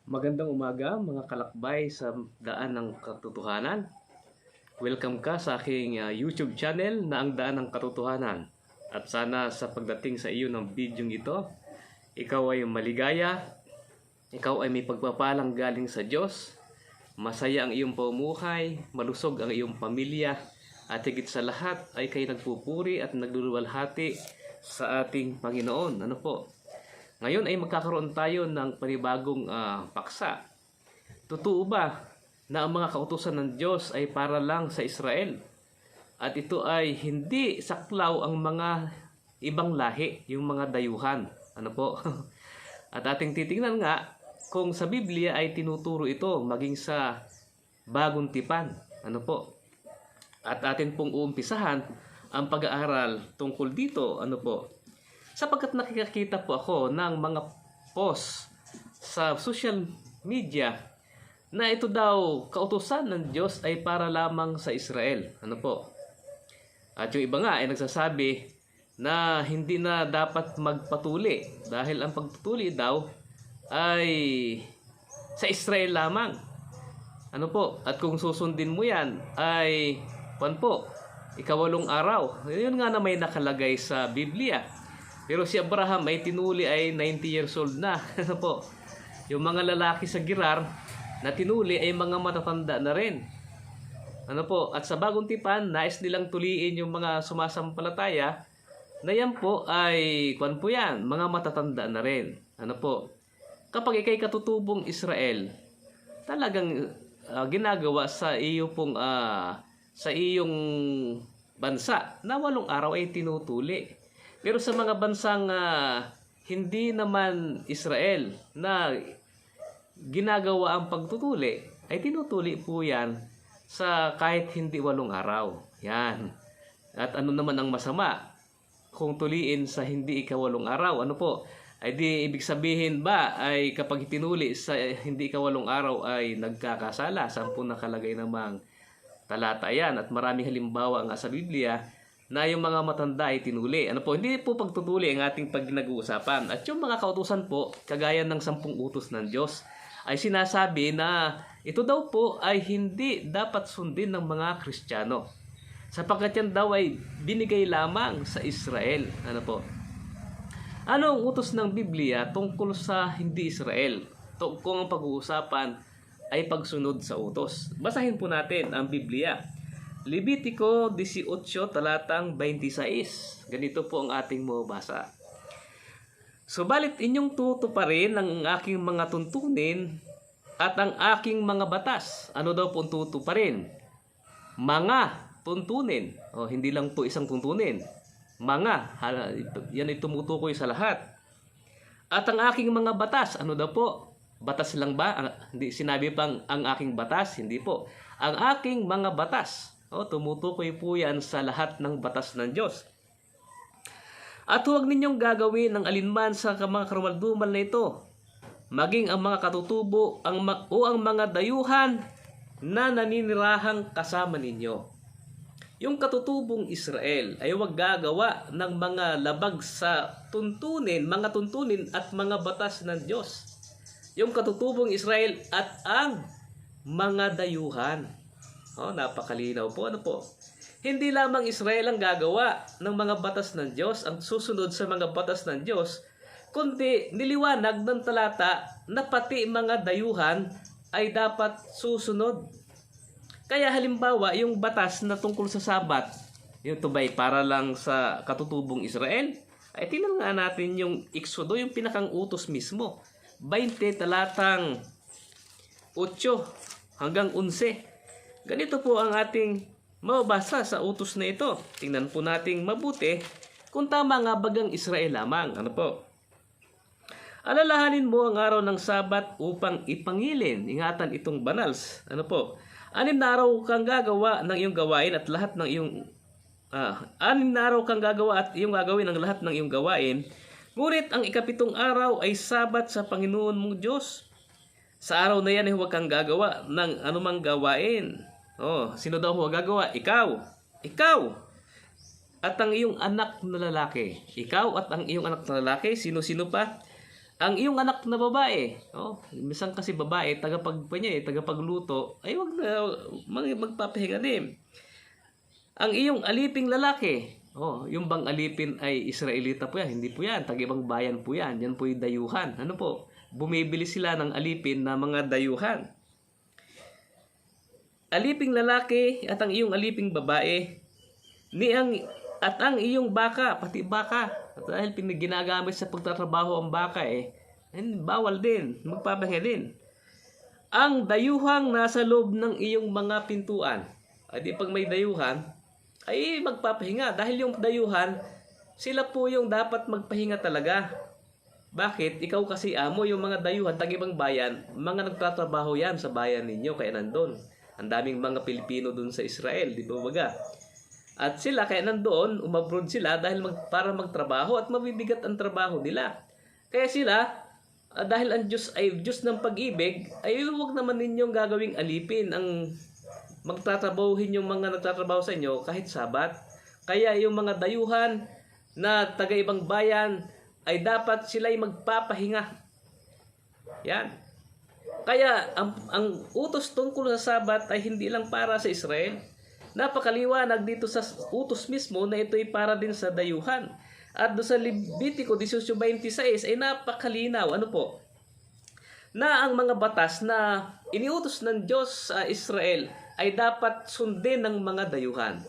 Magandang umaga mga kalakbay sa daan ng katotohanan. Welcome ka sa aking YouTube channel na ang daan ng katotohanan. At sana sa pagdating sa iyo ng video ito, ikaw ay maligaya, ikaw ay may pagpapalang galing sa Diyos, masaya ang iyong pamumuhay, malusog ang iyong pamilya, at higit sa lahat ay kayo nagpupuri at nagluluwalhati sa ating Panginoon. Ano po? Ngayon ay magkakaroon tayo ng panibagong paksa. Totoo ba na ang mga kautusan ng Diyos ay para lang sa Israel? At ito ay hindi saklaw ang mga ibang lahi, yung mga dayuhan. Ano po? At ating titingnan nga kung sa Biblia ay tinuturo ito maging sa bagong tipan. Ano po? At atin pong uumpisahan ang pag-aaral tungkol dito. Ano po? Sapagkat nakikita po ako ng mga post sa social media na ito daw kautusan ng Diyos ay para lamang sa Israel. Ano po? At yung iba nga ay nagsasabi na hindi na dapat magpatuli dahil ang pagtutuli daw ay sa Israel lamang. Ano po? At kung susundin mo yan ay ikawalong araw. Yun nga na may nakalagay sa Biblia. Pero si Abraham ay tinuli ay 90 years old na. Ano po? Yung mga lalaki sa Gerar na tinuli ay mga matatanda na rin. Ano po? At sa bagong tipan, nais nilang tuliin yung mga sumasampalataya na yan po ay, mga matatanda na rin. Ano po? Kapag ikay katutubong Israel, talagang ginagawa sa iyo pong sa iyong bansa na 8 araw ay tinutuli. Pero sa mga bansang hindi naman Israel na ginagawa ang pagtutuli, ay tinutuli po yan sa kahit hindi 8 araw. Yan. At ano naman ang masama kung tuliin sa hindi ika-8 araw? Ano po? Ay di ibig sabihin ba ay kapag tinuli sa hindi ika-8 araw ay nagkakasala? 10 nakalagay namang talata yan. At maraming halimbawa nga sa Biblia na yung mga matanda ay tinuli. Ano po? Hindi po pagtutuli ang ating pag-uusapan. At yung mga kautusan po, kagaya ng 10 utos ng Diyos, ay sinasabi na ito daw po ay hindi dapat sundin ng mga Kristiyano. Sapagkat yan daw ay binigay lamang sa Israel. Ano po? Ano ang utos ng Biblia tungkol sa hindi Israel? Kung ang pag-uusapan ay pagsunod sa utos. Basahin po natin ang Biblia. Levitico 18 talatang 26. Ganito po ang ating mabasa. Subalit inyong tutuparin ang aking mga tuntunin at ang aking mga batas. Ano daw po tutuparin? Mga tuntunin. O, hindi lang po isang tuntunin. Mga. Yan ay tumutukoy sa lahat. At ang aking mga batas. Ano daw po? Batas lang ba? Hindi sinabi pang ang aking batas. Hindi po. Ang aking mga batas. Tumutukoy po yan sa lahat ng batas ng Diyos. At huwag ninyong gagawin ng alinman sa mga karumaldumal na ito, maging ang mga katutubo o ang mga dayuhan na naninirahang kasama ninyo. Yung katutubong Israel ay huwag gagawa ng mga labag sa mga tuntunin at mga batas ng Diyos. Yung katutubong Israel at ang mga dayuhan. Napakalinaw po. Ano po? Hindi lamang Israel ang gagawa ng mga batas ng Diyos, ang susunod sa mga batas ng Diyos, kundi niliwanag ng talata na pati mga dayuhan ay dapat susunod. Kaya halimbawa, yung batas na tungkol sa Sabat, yung tubay para lang sa katutubong Israel, ay tingnan nga natin yung Exodo, yung pinakang utos mismo. 20 talatang 8 hanggang 11. Ganito po ang ating mababasa sa utos na ito. Tingnan po nating mabuti kung tama nga bagang Israel lamang. Ano po? Alalahanin mo ang araw ng Sabat upang ipangilin. Ingatan itong banals. Ano po? 6 na araw kang gagawa ng iyong gawain at lahat ng iyong 6 na araw kang gagawa at iyong gagawin ang lahat ng iyong gawain. Ngunit ang ika-7 araw ay Sabat sa Panginoon mong Diyos. Sa araw na yan ay huwag kang gagawa ng anumang gawain. Sino daw huwag gagawa? Ikaw. At ang iyong anak na lalaki. Ikaw at ang iyong anak na lalaki. Sino-sino pa? ang iyong anak na babae, minsan kasi babae, tagapagluto, ay wag na magpapahinga din. Ang iyong aliping lalaki, yung bang alipin ay Israelita po yan, hindi po yan, tag-ibang bayan po yan, yan po yung dayuhan. Ano po? Bumibili sila ng alipin na mga dayuhan. Aliping lalaki at ang iyong aliping babae, at ang iyong baka, pati baka, at dahil ginagamit sa pagtatrabaho ang baka bawal din, magpapahinga din. Ang dayuhang nasa loob ng iyong mga pintuan, di pag may dayuhan, ay magpapahinga. Dahil yung dayuhan, sila po yung dapat magpahinga talaga. Bakit? Ikaw kasi amo, yung mga dayuhan, tag-ibang bayan, mga nagtatrabaho yan sa bayan ninyo, kaya nandun. Ang daming mga Pilipino dun sa Israel, di ba baga? At sila, kaya nandoon, umabroad sila para magtrabaho at mabibigat ang trabaho nila. Kaya sila, dahil ang Diyos ay Diyos ng pag-ibig, ay huwag naman ninyong gagawing alipin ang magtatrabahuhin yung mga nagtatrabaho sa inyo kahit Sabat. Kaya yung mga dayuhan na taga-ibang bayan, ay dapat sila'y magpapahinga. Yan. Kaya ang utos tungkol sa Sabat ay hindi lang para sa Israel. Napakaliwanag dito sa utos mismo na ito'y para din sa dayuhan. At doon sa Levitico 18:26 ay napakalinaw, na ang mga batas na iniutos ng Diyos sa Israel ay dapat sundin ng mga dayuhan.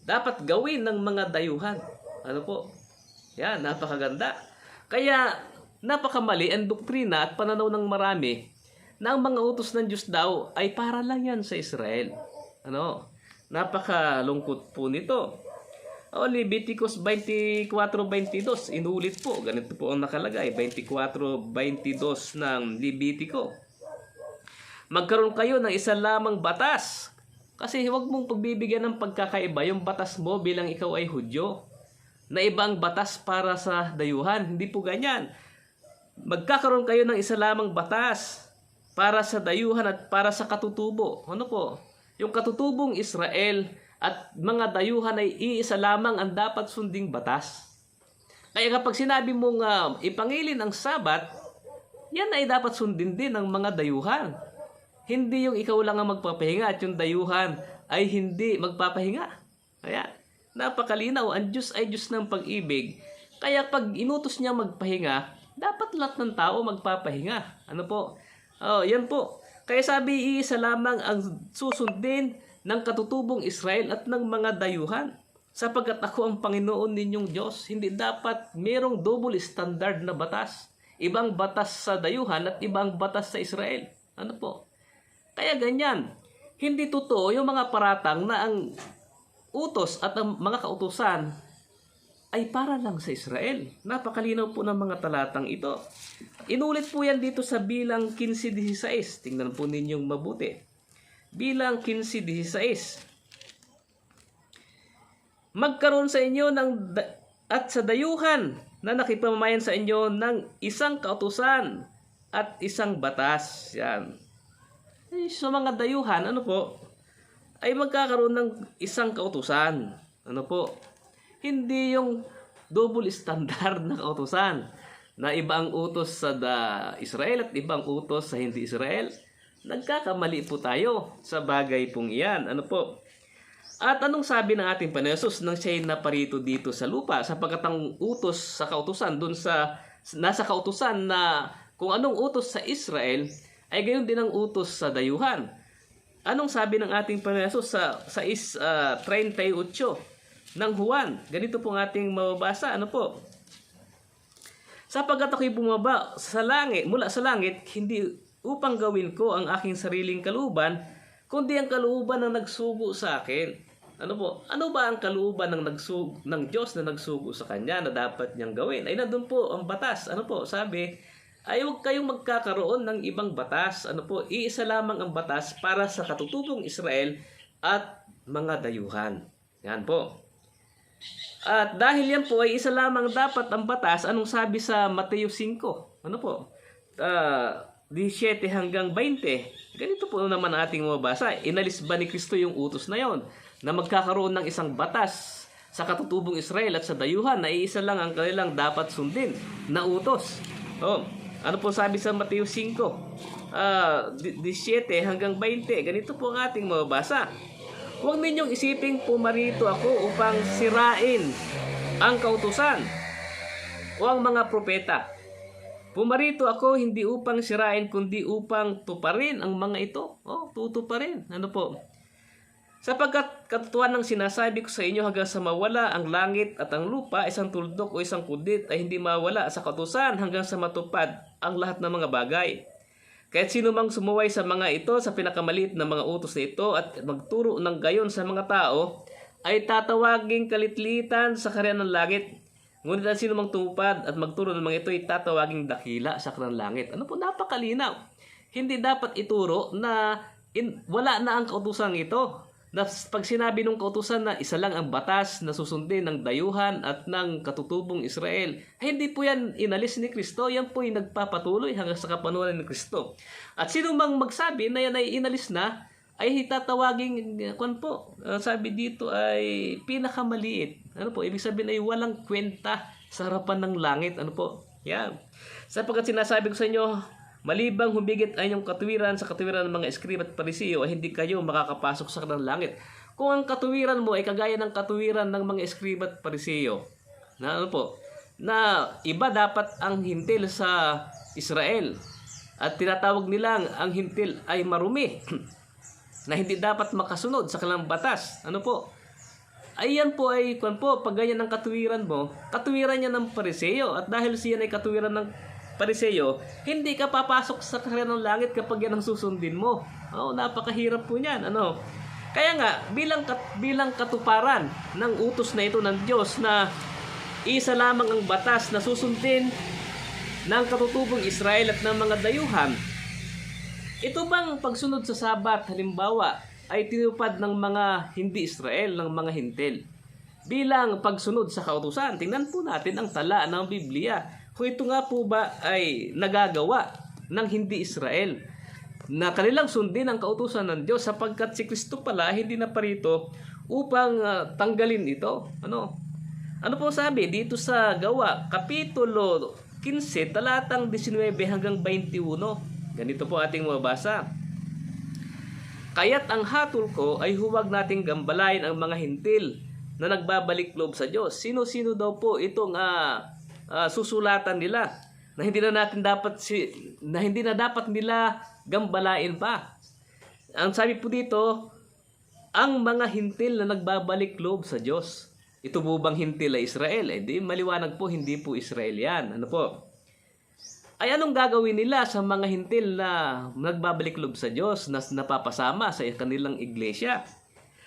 Dapat gawin ng mga dayuhan. Yan, napakaganda. Kaya napakamali ang doktrina at pananaw ng marami na ang mga utos ng Diyos daw ay para lang yan sa Israel. Napakalungkot po nito. Leviticus 24:22, inulit po. Ganito po ang nakalagay, 24:22 ng Levitico. Magkaroon kayo ng isa lamang batas. Kasi huwag mong pagbibigyan ng pagkakaiba yung batas mo bilang ikaw ay Hudyo, na ibang batas para sa dayuhan. Hindi po ganyan. Magkakaroon kayo ng isa lamang batas para sa dayuhan at para sa katutubo. Yung katutubong Israel at mga dayuhan ay iisa lamang ang dapat sunding batas. Kaya kapag sinabi mong ipangilin ang Sabat, yan ay dapat sundin din ng mga dayuhan. Hindi yung ikaw lang ang magpapahinga at yung dayuhan ay hindi magpapahinga. Ayan. Napakalinaw, ang Diyos ay Diyos ng pag-ibig. Kaya pag inutos niya magpahinga, dapat lahat ng tao magpapahinga. Yan po. Kaya sabi, iisa lamang ang susundin ng katutubong Israel at ng mga dayuhan. Sapagkat ako ang Panginoon ninyong Diyos, hindi dapat merong double standard na batas. Ibang batas sa dayuhan at ibang batas sa Israel. Kaya ganyan. Hindi totoo yung mga paratang na ang utos at ang mga kautusan ay para lang sa Israel. Napakalinaw po ng mga talatang ito. Inulit po yan dito sa bilang 15:16. Tingnan po ninyong mabuti. Bilang 15:16. Magkaroon sa inyo at sa dayuhan na nakipamamayan sa inyo ng isang kautusan at isang batas. Yan. Sa mga dayuhan, ay magkakaroon ng isang kautusan. Hindi yung double standard na kautusan na iba ang utos sa Israel at ibang utos sa hindi Israel. Nagkakamali po tayo sa bagay pong iyan. At anong sabi ng ating Panginoon Jesus nang siya'y naparito dito sa lupa? Sapagkat ang utos sa kautusan nasa kautusan na kung anong utos sa Israel ay gayon din ang utos sa dayuhan. Anong sabi ng ating Panginoon Jesus sa 38 ng Juan? Ganito po ang ating mababasa. Sapagkat ako'y bumaba mula sa langit, hindi upang gawin ko ang aking sariling kalooban, kundi ang kalooban ng nagsugo sa akin. Ano ba ang kalooban ng Diyos na nagsugo sa Kanya na dapat niyang gawin? Ay nandun po ang batas. Sabi, ay huwag kayong magkakaroon ng ibang batas. Iisa lamang ang batas para sa katutubong Israel at mga dayuhan. Yan po. At dahil yan po ay isa lamang dapat ang batas, anong sabi sa Mateo 5? 17 hanggang 20. Ganito po naman ating mababasa. Inalis ba ni Kristo yung utos na yon na magkakaroon ng isang batas sa katutubong Israel at sa dayuhan na iisa lang ang kanilang dapat sundin na utos? Oh, ano po sabi sa Mateo 5:17 hanggang 20? Ganito po ang ating mababasa. Huwag ninyong isiping pumarito ako upang sirain ang kautusan o ang mga propeta. Pumarito ako hindi upang sirain kundi upang tuparin ang mga ito. Oh, tutuparin. Ano po? Sapagkat katotohanan ng sinasabi ko sa inyo hanggang sa mawala ang langit at ang lupa, isang tuldok o isang kudit ay hindi mawala sa kautusan hanggang sa matupad ang lahat ng mga bagay. Kahit sino mang sumuway sa mga ito, sa pinakamaliit na mga utos na ito at magturo ng gayon sa mga tao, ay tatawaging kalitlitan sa kaharian ng langit. Ngunit ang sino mang tumupad at magturo ng mga ito ay tatawaging dakila sa kaharian ng langit. Ano po, napakalinaw. Hindi dapat ituro na wala na ang kautusan ito. Na pag sinabi ng kautusan na isa lang ang batas na susundin ng dayuhan at ng katutubong Israel, ay hindi po yan inalis ni Kristo, yan po ay nagpapatuloy hanggang sa kapanuhan ni Kristo. At sino mang magsabi na yan ay inalis na, ay tatawaging, sabi dito ay pinakamaliit. Ano po, ibig sabihin ay walang kwenta sa harapan ng langit. Ano po, yan. Sapagkat sinasabi ko sa inyo, malibang humigit ay yung katuwiran sa katuwiran ng mga eskriba at parisiyo ay hindi kayo makakapasok sa kanang langit. Kung ang katuwiran mo ay kagaya ng katuwiran ng mga eskriba at parisiyo, na ano po, na iba dapat ang hintil sa Israel at tinatawag nilang ang hintil ay marumi na hindi dapat makasunod sa kanilang batas. Ano po? Ayan po ay pag ganyan ang katuwiran mo, katuwiran niya ng parisiyo at dahil siya ay katuwiran ng Pariseyo, hindi ka papasok sa kaharian ng langit kapag yan ang susundin mo. Oh, napakahirap po niyan. Ano? Kaya nga, bilang katuparan ng utos na ito ng Diyos na isa lamang ang batas na susundin ng katutubong Israel at ng mga dayuhan, ito bang pagsunod sa Sabat, halimbawa, ay tinupad ng mga hindi Israel, ng mga hintil? Bilang pagsunod sa kautusan, tingnan po natin ang tala ng Biblia. Kung ito nga po ba ay nagagawa ng hindi Israel na kanilang sundin ang kautusan ng Diyos sapagkat si Kristo pala hindi na parito upang tanggalin ito. Ano po sabi dito sa Gawa, Kapitulo 15, talatang 19 hanggang 21. Ganito po ating mabasa. Kaya't ang hatol ko ay huwag nating gambalain ang mga hintil na nagbabalik loob sa Diyos. Sino-sino daw po itong susulatan nila na hindi na dapat nila gambalain pa. Ang sabi po dito, ang mga hintil na nagbabalik loob sa Diyos. Ito po bang hintil ay Israel? Di maliwanag po, hindi po Israel yan. Ano po? Ay anong gagawin nila sa mga hintil na nagbabalik loob sa Diyos na napapasama sa kanilang iglesia?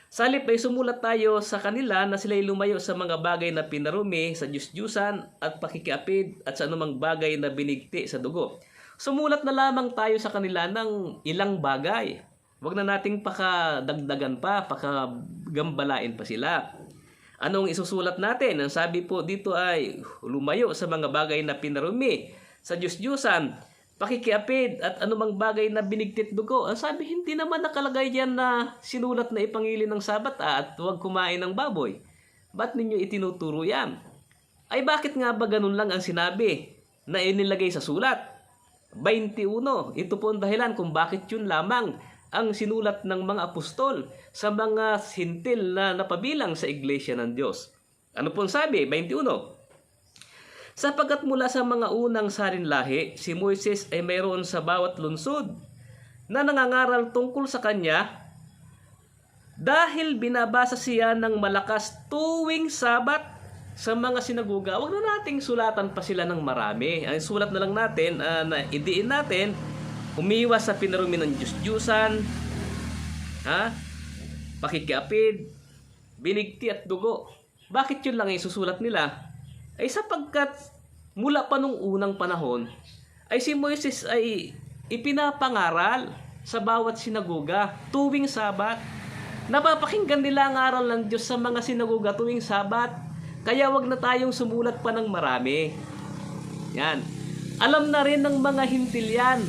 Sa halip ay sumulat tayo sa kanila na sila'y lumayo sa mga bagay na pinarumi, sa Diyos-Diyusan at pakikiapid at sa anumang bagay na binigti sa dugo. Sumulat na lamang tayo sa kanila ng ilang bagay. Huwag na nating pakadagdagan pa, pakagambalain pa sila. Anong isusulat natin? Ang sabi po dito ay lumayo sa mga bagay na pinarumi, sa Diyos-Diyusan, pakikiapid at anumang bagay na binigtit dugo. Ang sabi, hindi naman nakalagay diyan na sinulat na ipangili ng Sabat at huwag kumain ng baboy. Ba't ninyo itinuturo yan? Ay bakit nga ba ganun lang ang sinabi na inilagay sa sulat? 21. Ito po ang dahilan kung bakit yun lamang ang sinulat ng mga apostol sa mga hintil na napabilang sa iglesia ng Diyos. Ano po ang sabi? 21. Sapagkat mula sa mga unang sarinlahi, si Moises ay mayroon sa bawat lungsod na nangangaral tungkol sa kanya dahil binabasa siya ng malakas tuwing Sabat sa mga sinagoga. Huwag na nating sulatan pa sila ng marami. Ang sulat na lang natin, na idiin natin, umiwas sa pinarumi ng Diyos-Diyusan, pakikiapid, binigti at dugo. Bakit yun lang isusulat nila? Ay sapagkat mula pa nung unang panahon ay si Moises ay ipinapangaral sa bawat sinagoga tuwing Sabat. Napapakinggan nila ang aral ng Diyos sa mga sinagoga tuwing Sabat. Kaya wag na tayong sumulat pa ng marami. Yan. Alam na rin ng mga hintil yan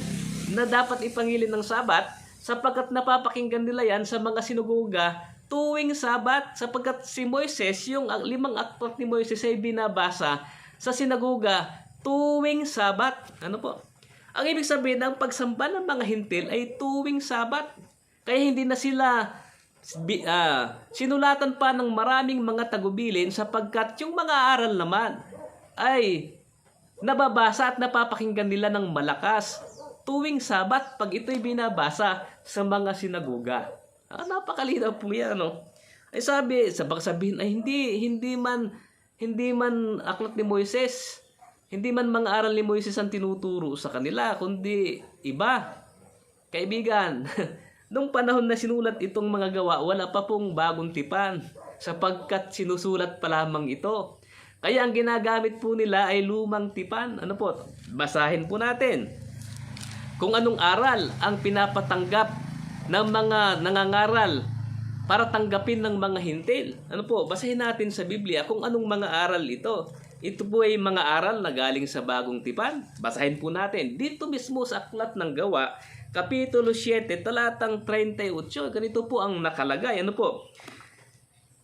na dapat ipangilin ng Sabat sapagkat napapakinggan nila yan sa mga sinagoga tuwing Sabat sapagkat si Moises, yung 5 aklat ni Moises ay binabasa sa sinagoga tuwing Sabat. Ano po? Ang ibig sabihin ng pagsamba ng mga hintil ay tuwing Sabat. Kaya hindi na sila sinulatan pa ng maraming mga tagubilin sapagkat yung mga aral naman ay nababasa at napapakinggan nila ng malakas tuwing Sabat pag ito'y binabasa sa mga sinagoga. Napakalinaw po yan, no? Ay sabihin ay hindi man aklat ni Moises, hindi man mga aral ni Moises ang tinuturo sa kanila, kundi iba. Kaibigan, nung panahon na sinulat itong mga gawa, wala pa pong bagong tipan sapagkat sinusulat pa lamang ito. Kaya ang ginagamit po nila ay lumang tipan. Ano po? Basahin po natin kung anong aral ang pinapatanggap ng mga nangangaral para tanggapin ng mga hintil. Ano po? Basahin natin sa Biblia kung anong mga aral ito. Ito po ay mga aral na galing sa bagong tipan. Basahin po natin. Dito mismo sa Aklat ng Gawa, Kapitulo 7, talatang 38. Ganito po ang nakalagay. Ano po?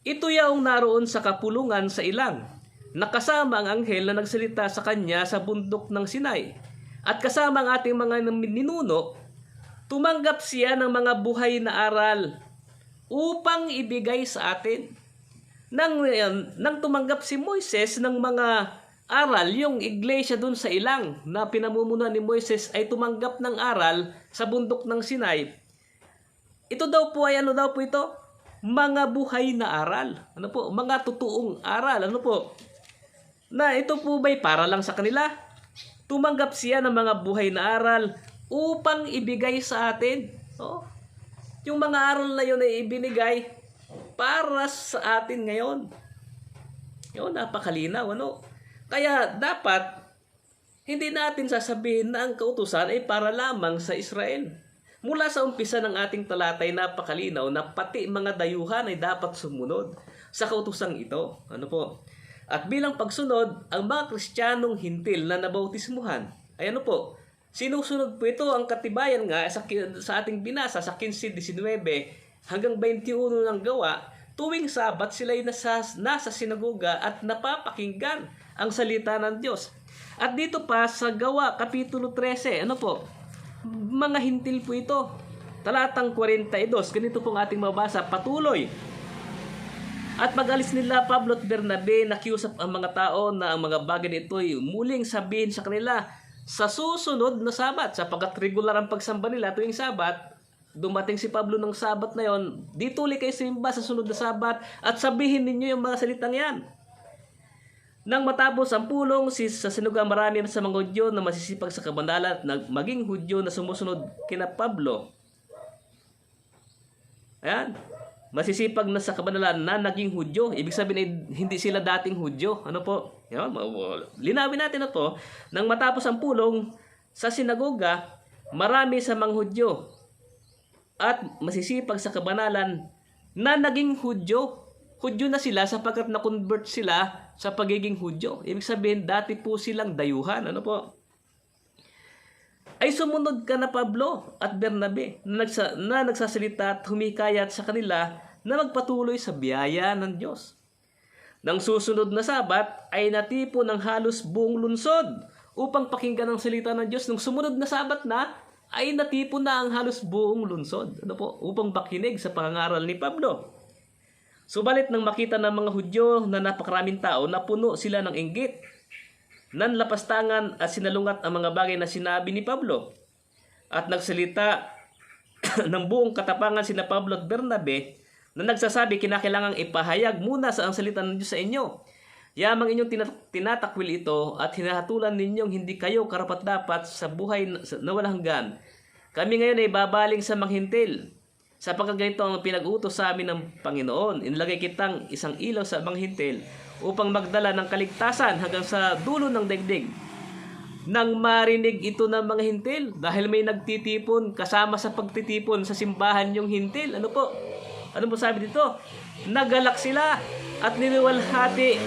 Ito yaong naroon sa kapulungan sa ilang, nakasama ang anghel na nagsalita sa kanya sa bundok ng Sinai. At kasama ang ating mga ninuno, tumanggap siya ng mga buhay na aral upang ibigay sa atin. Nang tumanggap si Moises ng mga aral, yung iglesia dun sa ilang na pinamumunuan ni Moises ay tumanggap ng aral sa bundok ng Sinai. Ito daw po ay ano daw po ito? Mga buhay na aral. Ano po? Mga totoong aral. Ano po? Na ito po ba'y para lang sa kanila? Tumanggap siya ng mga buhay na aral upang ibigay sa atin. Yung mga aral na yun ay ibinigay para sa atin ngayon. Yun, napakalinaw, ano? Kaya dapat hindi natin sasabihin na ang kautusan ay para lamang sa Israel. Mula sa umpisa ng ating talatay, napakalinaw na pati mga dayuhan ay dapat sumunod sa kautusang ito. Ano po? At bilang pagsunod, ang mga Kristiyanong hintil na nabautismuhan ay ano po? Sinusunod po ito ang katibayan nga sa ating binasa sa 15:19 hanggang 21 ng Gawa. Tuwing Sabat sila ay nasa sinagoga at napapakinggan ang salita ng Diyos. At dito pa sa Gawa, Kapitulo 13, ano po? Mga hintil po ito. Talatang 42, ganito pong ating mabasa, patuloy. At mag-alis nila Pablo at Bernabe, nakiusap ang mga tao na ang mga bagay nito ay muling sabihin sa kanila sa susunod na Sabat, sapagkat regular ang pagsamba nila tuwing Sabat. Dumating si Pablo ng Sabat na yon, dito ulit kayo simba sa sunod na Sabat at sabihin ninyo yung mga salitang yan. Nang matapos ang pulong sa sinuga, marami sa mga Hudyo na masisipag sa kabandalan at maging Hudyo na sumusunod kina Pablo. Ayan. Masisipag na sa kabandalan na naging Hudyo. Ibig sabihin ay hindi sila dating Hudyo. Ano po? Yan, linawin natin na to. Nang matapos ang pulong sa sinagoga, marami sa mga Hudyo at masisipag sa kabanalan na naging Hudyo. Hudyo na sila sapagkat na-convert sila sa pagiging Hudyo. Ibig sabihin, dati po silang dayuhan. Ano po? Ay sumunod ka na Pablo at Bernabe na nagsasalita at humikayat sa kanila na magpatuloy sa biyaya ng Diyos. Nang susunod na Sabat ay natipo ng halos buong lungsod upang pakinggan ang salita ng Diyos. Nung sumunod na Sabat na, ay natipo na ang halos buong lungsod. Ano po? Upang makinig sa pangangaral ni Pablo. Subalit nang makita ng mga Hudyo na napakaraming tao, napuno sila ng inggit, nanlapastangan at sinalungat ang mga bagay na sinabi ni Pablo. At nagsalita ng buong katapangan sina Pablo at Bernabe na nagsasabi, kinakailangang ipahayag muna sa ang salita ng Diyos sa inyo. Yamang inyong tinatakwil ito at hinahatulan ninyong hindi kayo karapat-dapat sa buhay na walang hanggan. Kami ngayon ay babaling sa mga hintil. Sapagkat ganito ang pinag-utos sa amin ng Panginoon, inilagay kitang isang ilaw sa mga hintil upang magdala ng kaligtasan hanggang sa dulo ng daigdig. Nang marinig ito ng mga hintil, dahil may nagtitipon kasama sa pagtitipon sa simbahan yung hintil, ano po? Ano po sabi dito? Nagalak sila at niniwalhati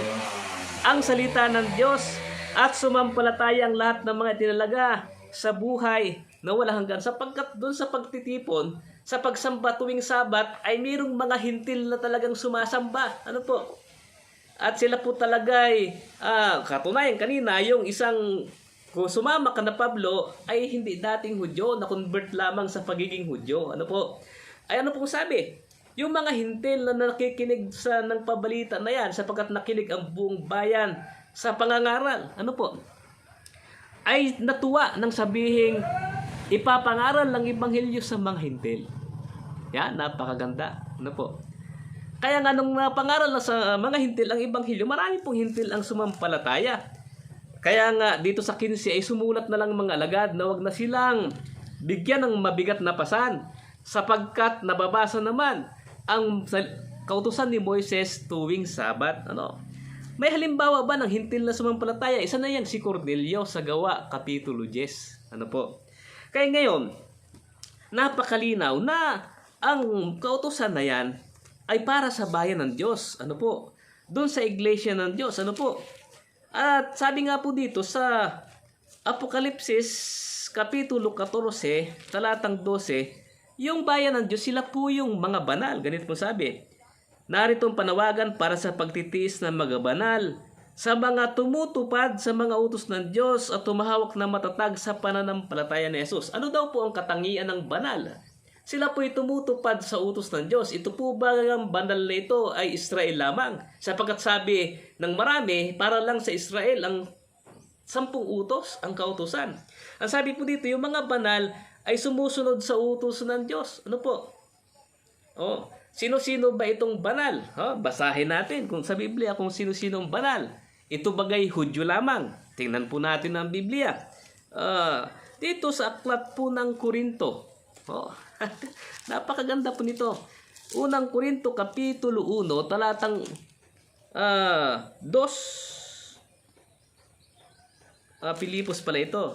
ang salita ng Diyos at sumampalataya ang lahat ng mga tinalaga sa buhay na walang hanggan. Sapagkat doon sa pagtitipon, sa pagsamba tuwing Sabat ay mayroong mga hintil na talagang sumasamba. Ano po? At sila po talaga ay, katunayan kanina, yung isang, kung sumama ka na Pablo, ay hindi dating Hudyo, na-convert lamang sa pagiging Hudyo. Ano po? Ay ano pong sabi? Yung mga hintil na nakikinig sa ng pabalita na yan, sapagkat nakinig ang buong bayan sa pangangaral. Ano po? Ay natuwa nang sabihing ipapangaral ng Ebanghelyo sa mga hintil. Yan, napakaganda. Ano po? Kaya nga nung napangaral na sa mga hintil ang Ebanghelyo, marami pong hintil ang sumampalataya. Kaya nga dito sa 15 ay sumulat na lang mga alagad na wag na silang bigyan ng mabigat na pasan, sapagkat nababasa naman ang kautusan ni Moises tuwing Sabat. Ano? May halimbawa ba ng hintil na sumampalataya? Isa na yan, si Cornelio sa Gawa, Kapitulo 10. Ano po? Kaya ngayon, napakalinaw na ang kautusan na yan ay para sa bayan ng Diyos. Ano po? Doon sa iglesia ng Diyos. Ano po? At sabi nga po dito sa Apokalipsis, Kapitulo 14, talatang 12, yung bayan ng Diyos, sila po yung mga banal. Ganito po sabi, narito ang panawagan para sa pagtitiis ng mga banal, sa mga tumutupad sa mga utos ng Diyos at tumahawak na matatag sa pananampalataya ni Jesus. Ano daw po ang katangian ng banal? Sila po'y tumutupad sa utos ng Diyos. Ito po ba ang banal na ito ay Israel lamang? Sapagkat sabi ng marami, para lang sa Israel ang 10 utos, ang kautusan. Ang sabi po dito, yung mga banal ay sumusunod sa utos ng Diyos. Ano po? Sino-sino ba itong banal? Basahin natin kung sa Biblia kung sino-sino ang banal. Ito bagay Hudyo lamang. Tingnan po natin ang Biblia. Dito sa aklat po ng Korinto. Napakaganda po nito. Unang Korinto Kapitulo 1, talatang 2. Pilipos pala ito.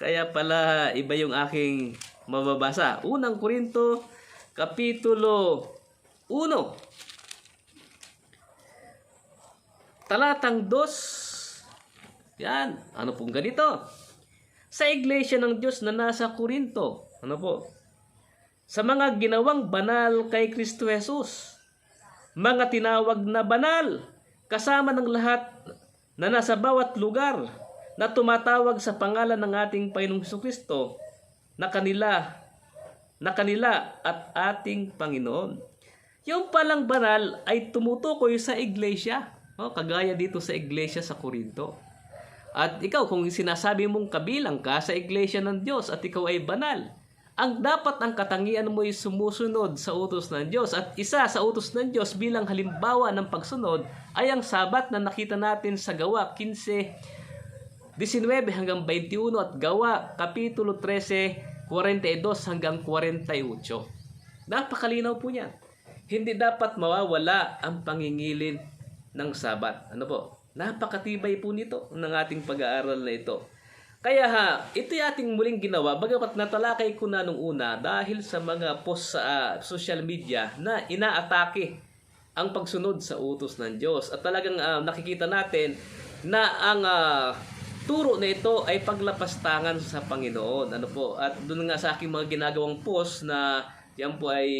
Kaya pala iba yung aking mababasa. Unang Korinto Kapitulo 1, talatang 2. Yan. Ano pong ganito? Sa iglesia ng Diyos na nasa Korinto. Ano po? Sa mga ginawang banal kay Kristo Jesus. Mga tinawag na banal. Kasama ng lahat na nasa bawat lugar na tumatawag sa pangalan ng ating Panginoong Jesucristo na kanila at ating Panginoon. Yung palang banal ay tumutukoy sa iglesia. Kagaya dito sa iglesia sa Korinto. At ikaw, kung sinasabi mong kabilang ka sa iglesia ng Diyos at ikaw ay banal, ang dapat ang katangian mo ay sumusunod sa utos ng Diyos. At isa sa utos ng Diyos bilang halimbawa ng pagsunod ay ang Sabat na nakita natin sa Gawa 15, 19 hanggang 21 at Gawa Kapitulo 13, 42 hanggang 48. Napakalinaw po niyan. Hindi dapat mawawala ang pangingilin ng Sabat. Ano po? Napakatibay po nito ng ating pag-aaral na ito. Kaya ito yung ating muling ginawa, bagamat natalakay ko na nung una dahil sa mga post sa social media na inaatake ang pagsunod sa utos ng Diyos. At talagang nakikita natin na ang turo na ito ay paglapastangan sa Panginoon. Ano po? At doon nga sa aking mga ginagawang post na yan po ay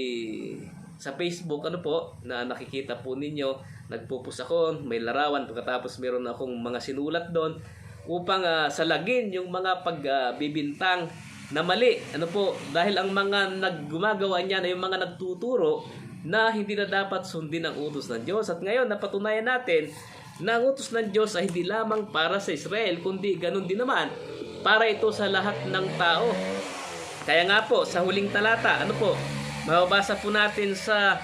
sa Facebook, ano po, na nakikita po ninyo, nagpupus ako, may larawan, pagkatapos meron akong mga sinulat doon upang salagin yung mga pagbibintang na mali. Ano po, dahil ang mga naggumagawa niyan ay yung mga nagtuturo na hindi na dapat sundin ang utos ng Diyos. At ngayon, napatunayan natin na ang utos ng Diyos ay hindi lamang para sa Israel, kundi ganun din naman para ito sa lahat ng tao. Kaya nga po, sa huling talata, ano po, mababasa po natin sa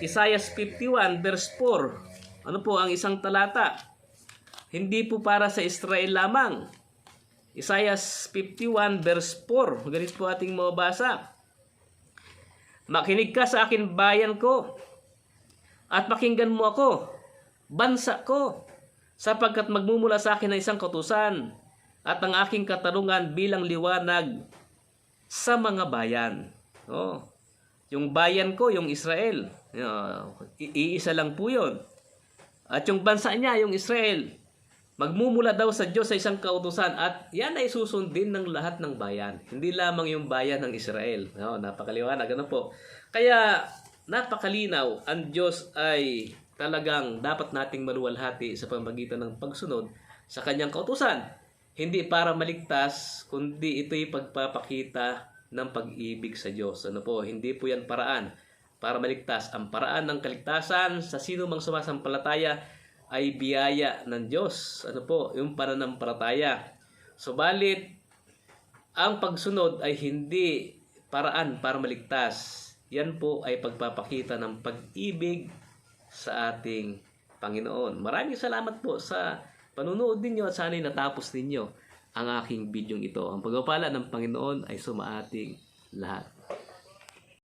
Isaiah 51 verse 4. Ano po ang isang talata? Hindi po para sa Israel lamang. Isaiah 51 verse 4. Ganito po ating mababasa. Makinig ka sa akin, bayan ko, at pakinggan mo ako, bansa ko, sapagkat magmumula sa akin ang isang kautusan at ang aking katarungan bilang liwanag sa mga bayan. Yung bayan ko, yung Israel, iisa lang po yun. At yung bansa niya, yung Israel, magmumula daw sa Diyos sa isang kautusan at yan ay susundin ng lahat ng bayan. Hindi lamang yung bayan ng Israel. Napakaliwanag. Ano po? Kaya napakalinaw, ang Diyos ay talagang dapat nating maluwalhati sa pamamagitan ng pagsunod sa kanyang kautusan. Hindi para maligtas, kundi ito'y pagpapakita ng pag-ibig sa Diyos. Ano po, hindi po yan paraan para maligtas. Ang paraan ng kaligtasan sa sino mang sumasampalataya ay biyaya ng Diyos. Ano po, yung pananampalataya. Subalit, ang pagsunod ay hindi paraan para maligtas. Yan po ay pagpapakita ng pag-ibig sa ating Panginoon. Maraming salamat po sa panunood ninyo at sana'y natapos ninyo ang aking bidyong ito. Ang pagpapala ng Panginoon ay sumaating lahat.